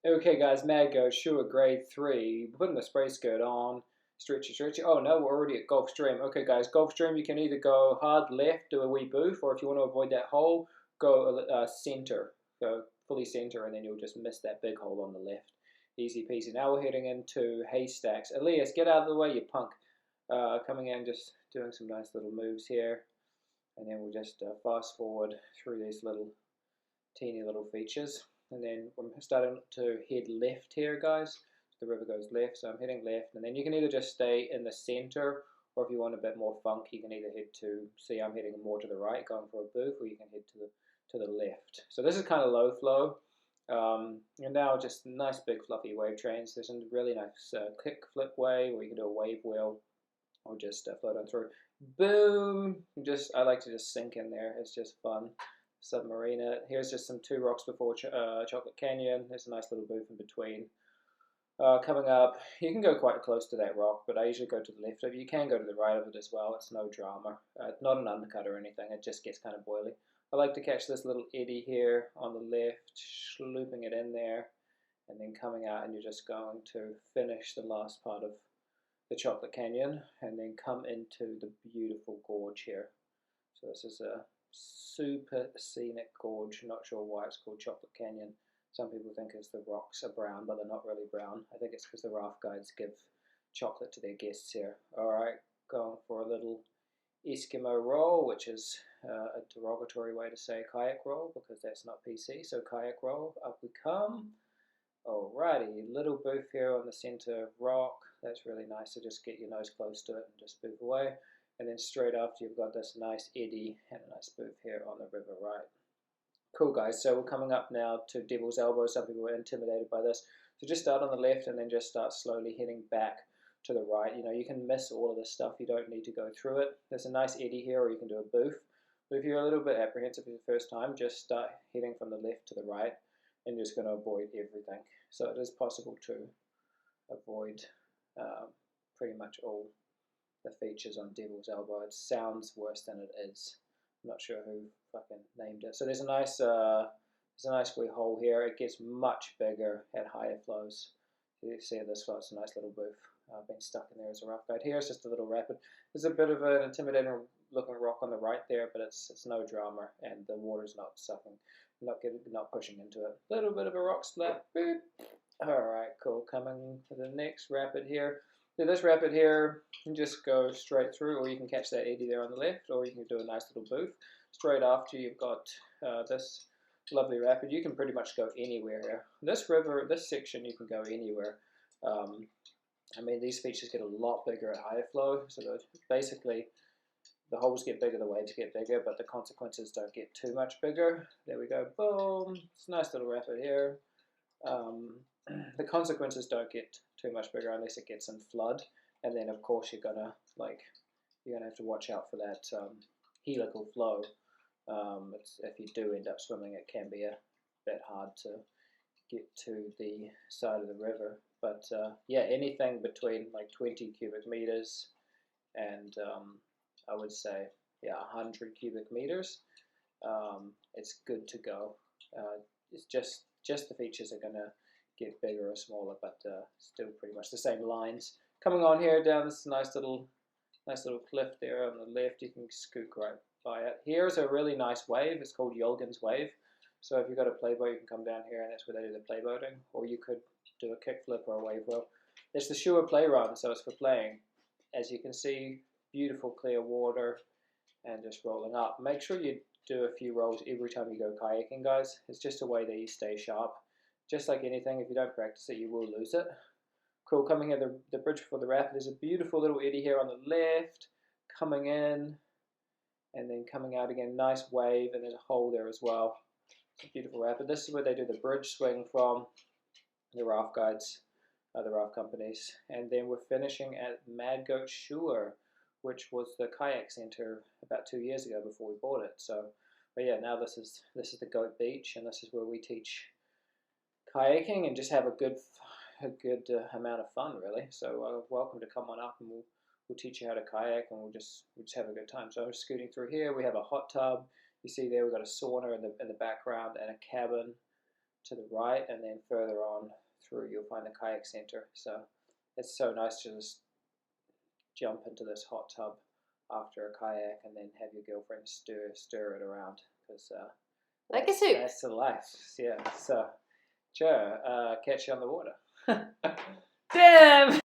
Okay, guys, Mad Go, Sjoa grade 3. Putting the spray skirt on. Stretchy, stretchy. Oh no, we're already at Gulf Stream. Okay, guys, Gulf Stream, you can either go hard left, do a wee boof, or if you want to avoid that hole, go center. Go fully center, and then you'll just miss that big hole on the left. Easy peasy. Now we're heading into Haystacks. Elias, get out of the way, you punk. Coming in, just doing some nice little moves here. And then we'll just fast forward through these little teeny little features. And then I'm starting to head left here, guys. The river goes left, so I'm heading left. And then you can either just stay in the center, or if you want a bit more funk, you can either head to, see I'm heading more to the right, going for a booth, or you can head to the left. So this is kind of low flow. And now just nice big fluffy wave trains. There's a really nice kick flip wave, or you can do a wave wheel, or just float on through. Boom! Just I like to just sink in there. It's just fun. Submarine it. Here's just some two rocks before Chocolate Canyon. There's a nice little booth in between. Coming up, you can go quite close to that rock, but I usually go to the left of it. You can go to the right of it as well. It's no drama. Not an undercut or anything. It just gets kind of boily. I like to catch this little eddy here on the left, looping it in there, and then coming out, and you're just going to finish the last part of the Chocolate Canyon, and then come into the beautiful gorge here. So this is a super scenic gorge. Not sure why it's called Chocolate Canyon. Some people think it's the rocks are brown, but they're not really brown. I think it's because the raft guides give chocolate to their guests here. Alright, going for a little Eskimo roll, which is a derogatory way to say kayak roll because that's not PC. So kayak roll, up we come. Alrighty, little boof here on the center rock. That's really nice to just get your nose close to it and just boof away. And then straight after you've got this nice eddy and a nice boof here on the river right. Cool guys, so we're coming up now to Devil's Elbow. Some people were intimidated by this. So just start on the left and then just start slowly heading back to the right. You know, you can miss all of this stuff. You don't need to go through it. There's a nice eddy here, or you can do a boof. But if you're a little bit apprehensive for the first time, just start heading from the left to the right and you're just going to avoid everything. So it is possible to avoid pretty much all the features on Devil's Elbow. It sounds worse than it is. I'm not sure who fucking named it. So there's a nice wee hole here. It gets much bigger at higher flows. You see this float's a nice little boof. I've been stuck in there as a rough guide. Here it's just a little rapid. There's a bit of an intimidating looking rock on the right there, but it's no drama, and the water's not sucking, not pushing into it. A little bit of a rock slap. Boop. All right, cool. Coming to the next rapid here. So this rapid here, you can just go straight through, or you can catch that eddy there on the left, or you can do a nice little boof. Straight after you've got this lovely rapid, you can pretty much go anywhere here. This river, this section, you can go anywhere. I mean, these features get a lot bigger at higher flow, so basically the holes get bigger, the waves get bigger, but the consequences don't get too much bigger. There we go, boom. It's a nice little rapid here. The consequences don't get too much bigger unless it gets in flood, and then of course you're gonna have to watch out for that helical flow. If you do end up swimming, it can be a bit hard to get to the side of the river. But yeah, anything between like 20 cubic meters and I would say 100 cubic meters, it's good to go. It's just the features are gonna get bigger or smaller, but still pretty much the same lines. Coming on here down this nice little cliff there on the left, you can scoot right by it. Here's a really nice wave. It's called Yogan's wave. So if you've got a playboat, you can come down here, and that's where they do the playboating. Or you could do a kickflip or a wave wheel. It's the Sjoa Playrun, so it's for playing. As you can see, beautiful clear water and just rolling up. Make sure you do a few rolls every time you go kayaking, guys. It's just a way that you stay sharp. Just like anything, if you don't practice it, you will lose it. Cool, coming here, the bridge before the rapid. There's a beautiful little eddy here on the left, coming in, and then coming out again. Nice wave, and there's a hole there as well. It's a beautiful rapid. This is where they do the bridge swing from, the raft guides, the raft companies. And then we're finishing at Mad Goat Sjoa, which was the kayak center about 2 years ago before we bought it. So, but yeah, now this is the Goat Beach, and this is where we teach kayaking and just have a good amount of fun, really. So welcome to come on up, and we'll teach you how to kayak, and we'll just have a good time. So I'm scooting through here. We have a hot tub. You see there we've got a sauna in the background and a cabin. to the right, and then further on through you'll find the kayak center. So it's so nice to just jump into this hot tub after a kayak and then have your girlfriend stir it around, because like a soup. That's the life. Yeah. So, Joe, catch you on the water. Damn.